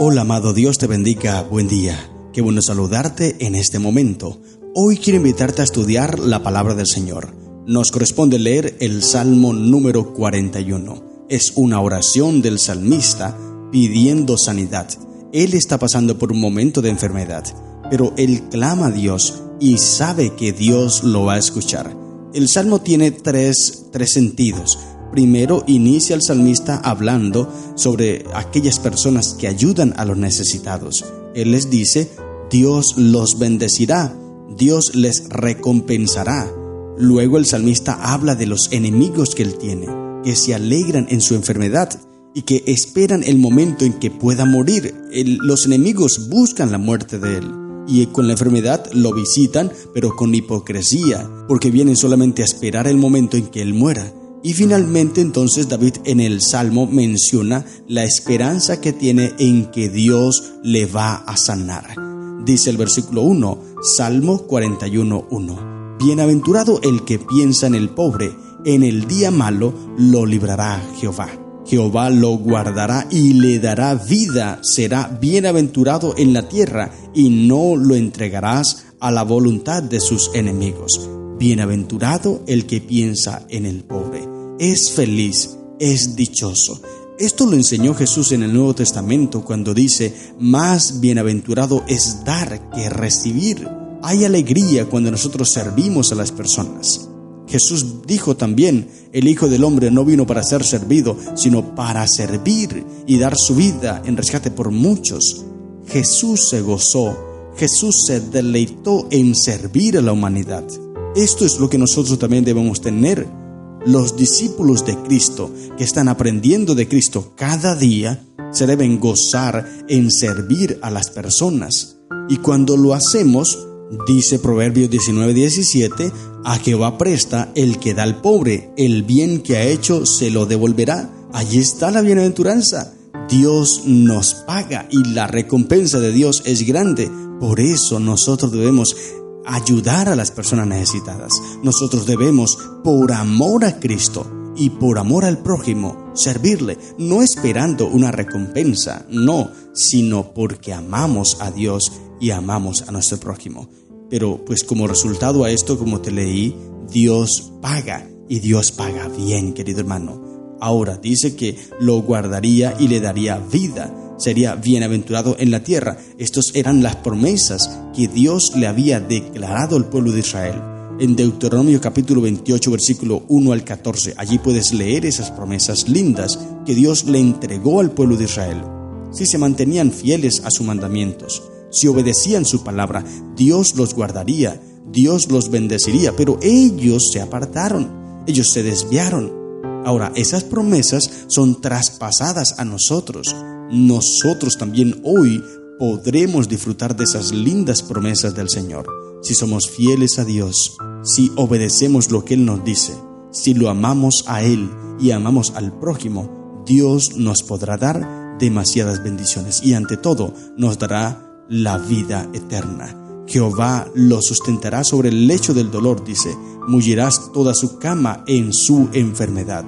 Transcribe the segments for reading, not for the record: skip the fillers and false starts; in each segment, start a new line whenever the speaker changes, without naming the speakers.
Hola amado, Dios te bendiga, buen día. Qué bueno saludarte en este momento. Hoy quiero invitarte a estudiar la palabra del Señor. Nos corresponde leer el Salmo número 41. Es una oración del salmista pidiendo sanidad. Él está pasando por un momento de enfermedad, pero él clama a Dios y sabe que Dios lo va a escuchar. El Salmo tiene tres sentidos. Primero, inicia el salmista hablando sobre aquellas personas que ayudan a los necesitados. Él les dice, Dios los bendecirá, Dios les recompensará. Luego el salmista habla de los enemigos que él tiene, que se alegran en su enfermedad y que esperan el momento en que pueda morir. Los enemigos buscan la muerte de él. Y con la enfermedad lo visitan, pero con hipocresía, porque vienen solamente a esperar el momento en que él muera. Y finalmente entonces David en el Salmo menciona la esperanza que tiene en que Dios le va a sanar. Dice el versículo 1, Salmo 41:1. Bienaventurado el que piensa en el pobre, en el día malo lo librará Jehová. Jehová lo guardará y le dará vida, será bienaventurado en la tierra y no lo entregarás a la voluntad de sus enemigos. Bienaventurado el que piensa en el pobre. Es feliz, es dichoso. Esto lo enseñó Jesús en el Nuevo Testamento cuando dice, más bienaventurado es dar que recibir. Hay alegría cuando nosotros servimos a las personas. Jesús dijo también, el Hijo del Hombre no vino para ser servido, sino para servir y dar su vida en rescate por muchos. Jesús se gozó, Jesús se deleitó en servir a la humanidad. Esto es lo que nosotros también debemos tener. Los discípulos de Cristo que están aprendiendo de Cristo cada día se deben gozar en servir a las personas. Y cuando lo hacemos, dice Proverbios 19:17, a Jehová presta el que da al pobre, el bien que ha hecho se lo devolverá. Allí está la bienaventuranza. Dios nos paga y la recompensa de Dios es grande. Por eso nosotros debemos ayudar a las personas necesitadas. Nosotros debemos, por amor a Cristo y por amor al prójimo, servirle, no esperando una recompensa, no, sino porque amamos a Dios y amamos a nuestro prójimo. Pero pues como resultado a esto, como te leí, Dios paga y Dios paga bien, querido hermano. Ahora dice que lo guardaría y le daría vida. Sería bienaventurado en la tierra. Estas eran las promesas que Dios le había declarado al pueblo de Israel. En Deuteronomio capítulo 28, versículo 1 al 14, allí puedes leer esas promesas lindas que Dios le entregó al pueblo de Israel. Si se mantenían fieles a sus mandamientos, si obedecían su palabra, Dios los guardaría, Dios los bendeciría, pero ellos se apartaron, ellos se desviaron. Ahora, esas promesas son traspasadas a nosotros. Nosotros también hoy podremos disfrutar de esas lindas promesas del Señor. Si somos fieles a Dios, si obedecemos lo que Él nos dice, si lo amamos a Él y amamos al prójimo, Dios nos podrá dar demasiadas bendiciones y ante todo nos dará la vida eterna. Jehová lo sustentará sobre el lecho del dolor, dice, mullirás toda su cama en su enfermedad.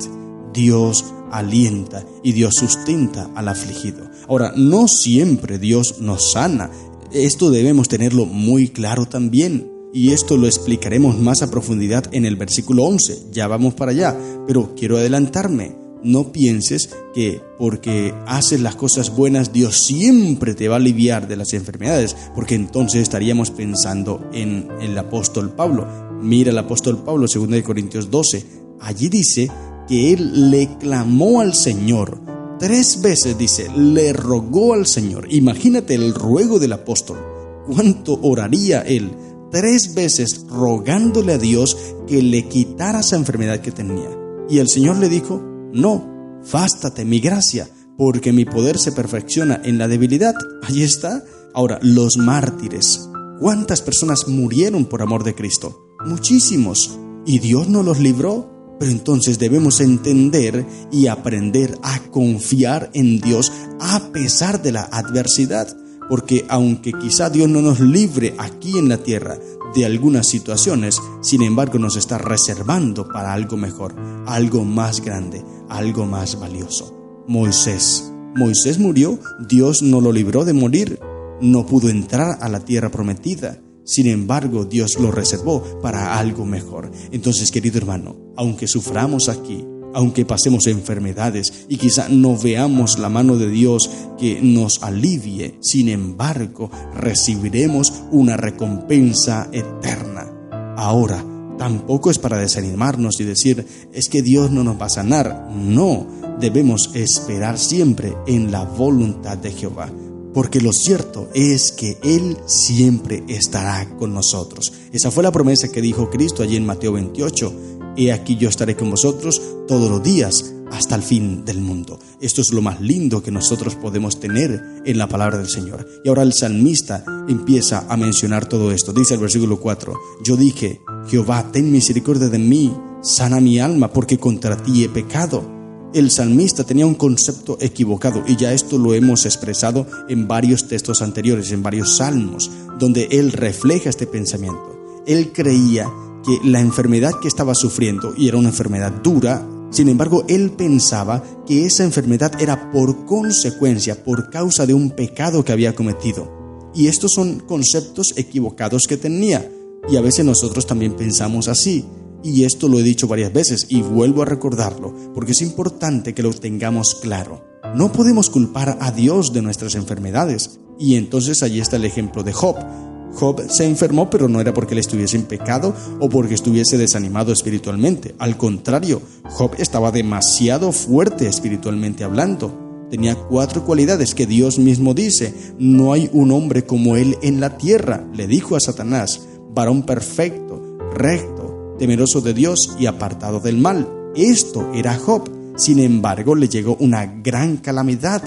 Dios alienta y Dios sustenta al afligido. Ahora, no siempre Dios nos sana. Esto debemos tenerlo muy claro también. Y esto lo explicaremos más a profundidad en el versículo 11. Ya vamos para allá, pero quiero adelantarme. No pienses que porque haces las cosas buenas, Dios siempre te va a aliviar de las enfermedades, porque entonces estaríamos pensando en el apóstol Pablo. Mira el apóstol Pablo, 2 Corintios 12. Allí dice que él le clamó al Señor. 3 veces dice, le rogó al Señor. Imagínate el ruego del apóstol. ¿Cuánto oraría él? 3 veces rogándole a Dios que le quitara esa enfermedad que tenía. Y el Señor le dijo, no, bástate mi gracia, porque mi poder se perfecciona en la debilidad. Allí está. Ahora, los mártires. ¿Cuántas personas murieron por amor de Cristo? Muchísimos. ¿Y Dios no los libró? Pero entonces debemos entender y aprender a confiar en Dios a pesar de la adversidad. Porque aunque quizá Dios no nos libre aquí en la tierra de algunas situaciones, sin embargo nos está reservando para algo mejor, algo más grande, algo más valioso. Moisés Moisés murió, Dios no lo libró de morir, no pudo entrar a la tierra prometida. Sin embargo, Dios lo reservó para algo mejor. Entonces, querido hermano, aunque suframos aquí, aunque pasemos enfermedades y quizá no veamos la mano de Dios que nos alivie, sin embargo, recibiremos una recompensa eterna. Ahora, tampoco es para desanimarnos y decir, es que Dios no nos va a sanar. No, debemos esperar siempre en la voluntad de Jehová, porque lo cierto es que Él siempre estará con nosotros. Esa fue la promesa que dijo Cristo allí en Mateo 28. He aquí yo estaré con vosotros todos los días hasta el fin del mundo. Esto es lo más lindo que nosotros podemos tener en la palabra del Señor. Y ahora el salmista empieza a mencionar todo esto. Dice el versículo 4, yo dije, Jehová, ten misericordia de mí, sana mi alma, porque contra ti he pecado. El salmista tenía un concepto equivocado, y ya esto lo hemos expresado en varios textos anteriores, en varios salmos, donde él refleja este pensamiento. Él creía que la enfermedad que estaba sufriendo, y era una enfermedad dura, sin embargo, él pensaba que esa enfermedad era por consecuencia, por causa de un pecado que había cometido. Y estos son conceptos equivocados que tenía, y a veces nosotros también pensamos así. Y esto lo he dicho varias veces y vuelvo a recordarlo, porque es importante que lo tengamos claro. No podemos culpar a Dios de nuestras enfermedades. Y entonces allí está el ejemplo de Job. Job se enfermó, pero no era porque él estuviese en pecado o porque estuviese desanimado espiritualmente. Al contrario, Job estaba demasiado fuerte espiritualmente hablando. Tenía 4 cualidades que Dios mismo dice: no hay un hombre como él en la tierra, le dijo a Satanás, varón perfecto, recto, temeroso de Dios y apartado del mal. Esto era Job. Sin embargo, le llegó una gran calamidad.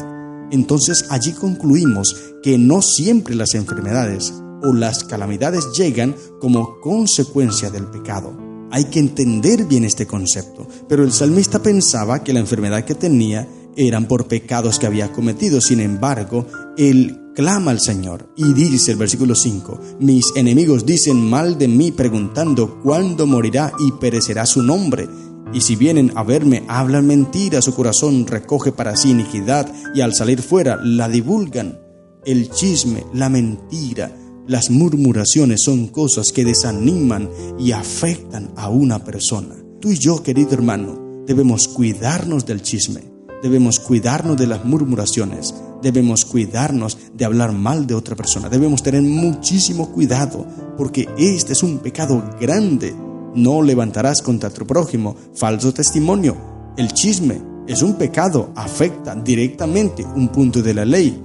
Entonces allí concluimos que no siempre las enfermedades o las calamidades llegan como consecuencia del pecado. Hay que entender bien este concepto, pero el salmista pensaba que la enfermedad que tenía eran por pecados que había cometido. Sin embargo, él clama al Señor y dice el versículo 5, mis enemigos dicen mal de mí preguntando cuándo morirá y perecerá su nombre. Y si vienen a verme, hablan mentira, su corazón recoge para sí iniquidad y al salir fuera la divulgan. El chisme, la mentira, las murmuraciones son cosas que desaniman y afectan a una persona. Tú y yo, querido hermano, debemos cuidarnos del chisme, debemos cuidarnos de las murmuraciones, debemos cuidarnos de hablar mal de otra persona, debemos tener muchísimo cuidado porque este es un pecado grande. No levantarás contra tu prójimo falso testimonio. El chisme es un pecado, afecta directamente un punto de la ley.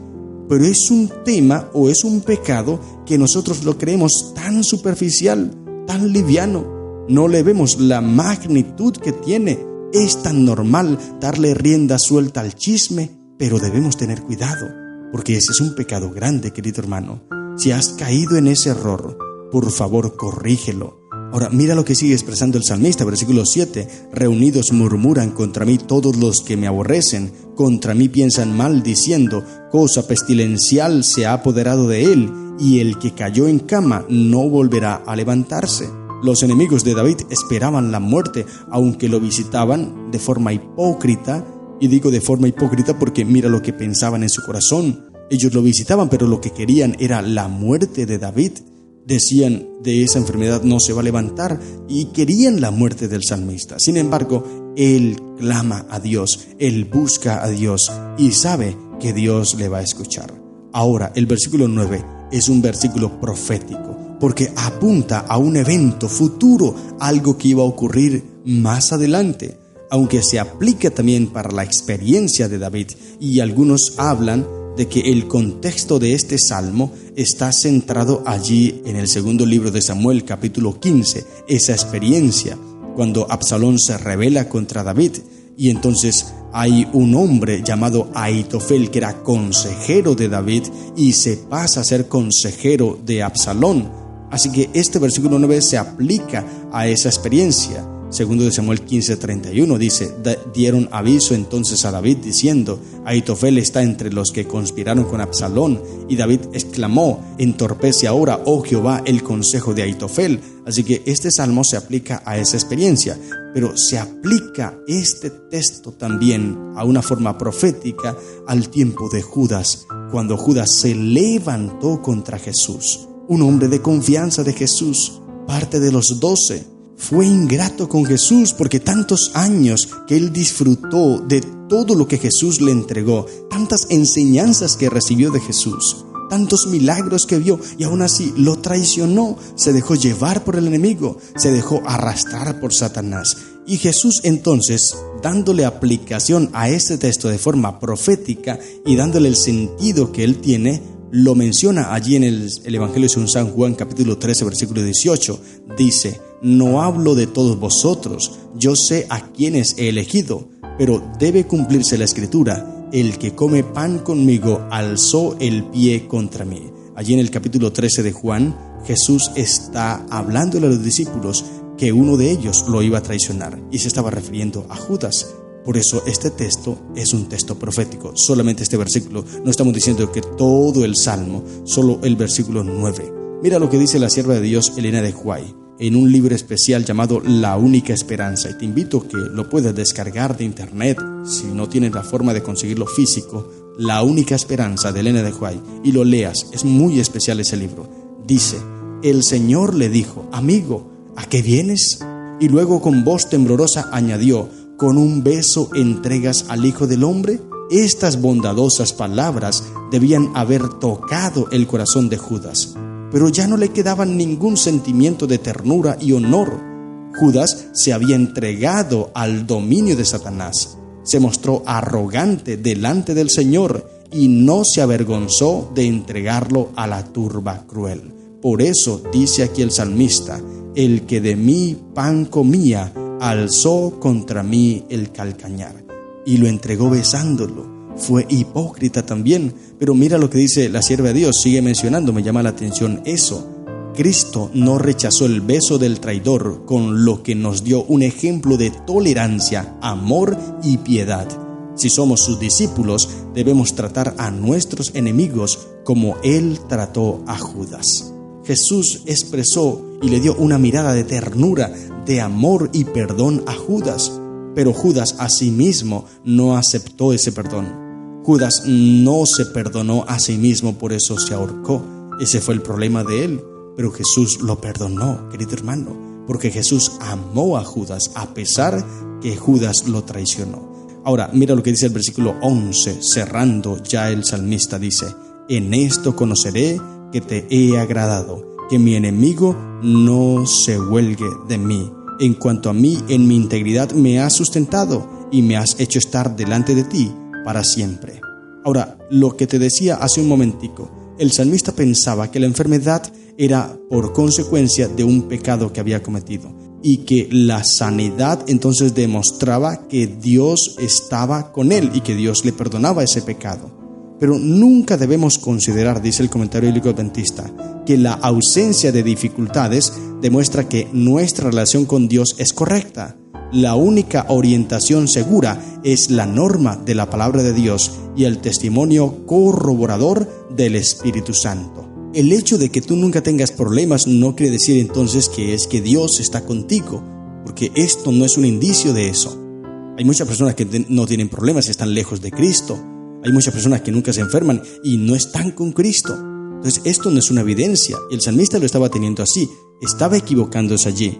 Pero es un tema o es un pecado que nosotros lo creemos tan superficial, tan liviano. No le vemos la magnitud que tiene. Es tan normal darle rienda suelta al chisme, pero debemos tener cuidado, porque ese es un pecado grande, querido hermano. Si has caído en ese error, por favor, corrígelo. Ahora, mira lo que sigue expresando el salmista, versículo 7. Reunidos murmuran contra mí todos los que me aborrecen, contra mí piensan mal, diciendo, cosa pestilencial se ha apoderado de él, y el que cayó en cama no volverá a levantarse. Los enemigos de David esperaban la muerte, aunque lo visitaban de forma hipócrita, y digo de forma hipócrita porque mira lo que pensaban en su corazón. Ellos lo visitaban, pero lo que querían era la muerte de David. Decían, de esa enfermedad no se va a levantar, y querían la muerte del salmista. Sin embargo, él clama a Dios, él busca a Dios y sabe que Dios le va a escuchar. Ahora, el versículo 9 es un versículo profético, porque apunta a un evento futuro, algo que iba a ocurrir más adelante, aunque se aplica también para la experiencia de David, y algunos hablan de que el contexto de este salmo está centrado allí en el segundo libro de Samuel, capítulo 15, esa experiencia, cuando Absalón se rebela contra David, y entonces hay un hombre llamado Ahitofel que era consejero de David y se pasa a ser consejero de Absalón. Así que este versículo 9 se aplica a esa experiencia. Segundo de Samuel 15:31 dice, dieron aviso entonces a David diciendo, Ahitofel está entre los que conspiraron con Absalón. Y David exclamó, entorpece ahora, oh Jehová, el consejo de Ahitofel. Así que este salmo se aplica a esa experiencia, pero se aplica este texto también a una forma profética al tiempo de Judas, cuando Judas se levantó contra Jesús. Un hombre de confianza de Jesús, parte de los 12, fue ingrato con Jesús porque tantos años que él disfrutó de todo lo que Jesús le entregó, tantas enseñanzas que recibió de Jesús, tantos milagros que vio, y aún así lo traicionó, se dejó llevar por el enemigo, se dejó arrastrar por Satanás. Y Jesús entonces, dándole aplicación a este texto de forma profética y dándole el sentido que él tiene, lo menciona allí en el Evangelio según San Juan capítulo 13 versículo 18. Dice, no hablo de todos vosotros, yo sé a quienes he elegido, pero debe cumplirse la escritura, el que come pan conmigo alzó el pie contra mí. Allí en el capítulo 13 de Juan, Jesús está hablándole a los discípulos que uno de ellos lo iba a traicionar y se estaba refiriendo a Judas. Por eso este texto es un texto profético, solamente este versículo. No estamos diciendo que todo el Salmo, solo el versículo 9. Mira lo que dice la sierva de Dios Elena de White en un libro especial llamado La Única Esperanza, y te invito a que lo puedas descargar de internet si no tienes la forma de conseguirlo físico. La Única Esperanza de Elena de White, y lo leas, es muy especial ese libro. Dice, el Señor le dijo, amigo, ¿a qué vienes? Y luego con voz temblorosa añadió, ¿con un beso entregas al Hijo del Hombre? Estas bondadosas palabras debían haber tocado el corazón de Judas, pero ya no le quedaba ningún sentimiento de ternura y honor. Judas se había entregado al dominio de Satanás, se mostró arrogante delante del Señor y no se avergonzó de entregarlo a la turba cruel. Por eso dice aquí el salmista, el que de mí pan comía, alzó contra mí el calcañar, y lo entregó besándolo. Fue hipócrita también, pero mira lo que dice la sierva de Dios, sigue mencionando, me llama la atención eso. Cristo no rechazó el beso del traidor, con lo que nos dio un ejemplo de tolerancia, amor y piedad. Si somos sus discípulos, debemos tratar a nuestros enemigos como Él trató a Judas. Jesús expresó y le dio una mirada de ternura, de amor y perdón a Judas, pero Judas a sí mismo no aceptó ese perdón. Judas no se perdonó a sí mismo, por eso se ahorcó. Ese fue el problema de él, pero Jesús lo perdonó, querido hermano, porque Jesús amó a Judas a pesar que Judas lo traicionó. Ahora, mira lo que dice el versículo 11, cerrando ya el salmista dice, en esto conoceré que te he agradado, que mi enemigo no se huelgue de mí. En cuanto a mí, en mi integridad me has sustentado y me has hecho estar delante de ti para siempre. Ahora, lo que te decía hace un momentico, el salmista pensaba que la enfermedad era por consecuencia de un pecado que había cometido y que la sanidad entonces demostraba que Dios estaba con él y que Dios le perdonaba ese pecado. Pero nunca debemos considerar, dice el comentario bíblico adventista, que la ausencia de dificultades demuestra que nuestra relación con Dios es correcta. La única orientación segura es la norma de la palabra de Dios y el testimonio corroborador del Espíritu Santo. El hecho de que tú nunca tengas problemas no quiere decir entonces que es que Dios está contigo, porque esto no es un indicio de eso. Hay muchas personas que no tienen problemas y están lejos de Cristo. Hay muchas personas que nunca se enferman y no están con Cristo. Entonces esto no es una evidencia. El salmista lo estaba teniendo así, estaba equivocándose allí.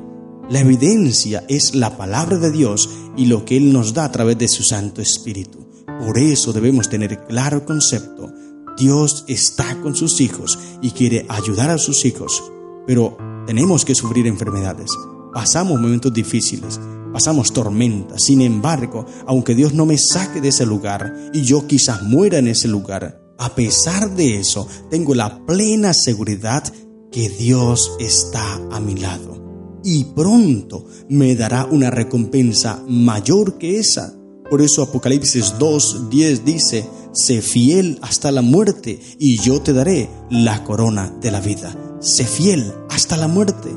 La evidencia es la palabra de Dios y lo que Él nos da a través de su Santo Espíritu. Por eso debemos tener claro concepto. Dios está con sus hijos y quiere ayudar a sus hijos, pero tenemos que sufrir enfermedades. Pasamos momentos difíciles, pasamos tormentas. Sin embargo, aunque Dios no me saque de ese lugar y yo quizás muera en ese lugar, a pesar de eso, tengo la plena seguridad que Dios está a mi lado. Y pronto me dará una recompensa mayor que esa. Por eso Apocalipsis 2:10 dice, sé fiel hasta la muerte y yo te daré la corona de la vida. Sé fiel hasta la muerte.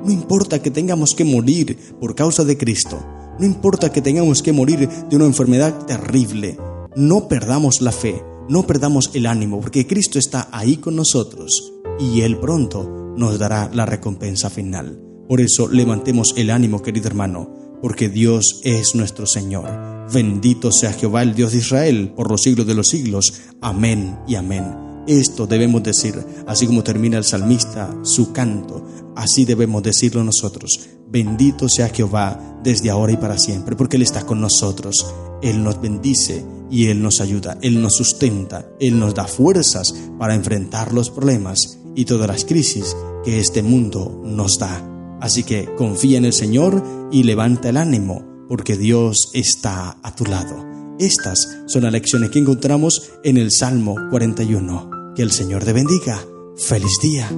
No importa que tengamos que morir por causa de Cristo. No importa que tengamos que morir de una enfermedad terrible. No perdamos la fe, no perdamos el ánimo, porque Cristo está ahí con nosotros y Él pronto nos dará la recompensa final. Por eso levantemos el ánimo, querido hermano, porque Dios es nuestro Señor. Bendito sea Jehová, el Dios de Israel, por los siglos de los siglos. Amén y amén. Esto debemos decir, así como termina el salmista su canto, así debemos decirlo nosotros. Bendito sea Jehová desde ahora y para siempre, porque Él está con nosotros. Él nos bendice y Él nos ayuda, Él nos sustenta, Él nos da fuerzas para enfrentar los problemas y todas las crisis que este mundo nos da. Así que confía en el Señor y levanta el ánimo, porque Dios está a tu lado. Estas son las lecciones que encontramos en el Salmo 41. Que el Señor te bendiga. ¡Feliz día!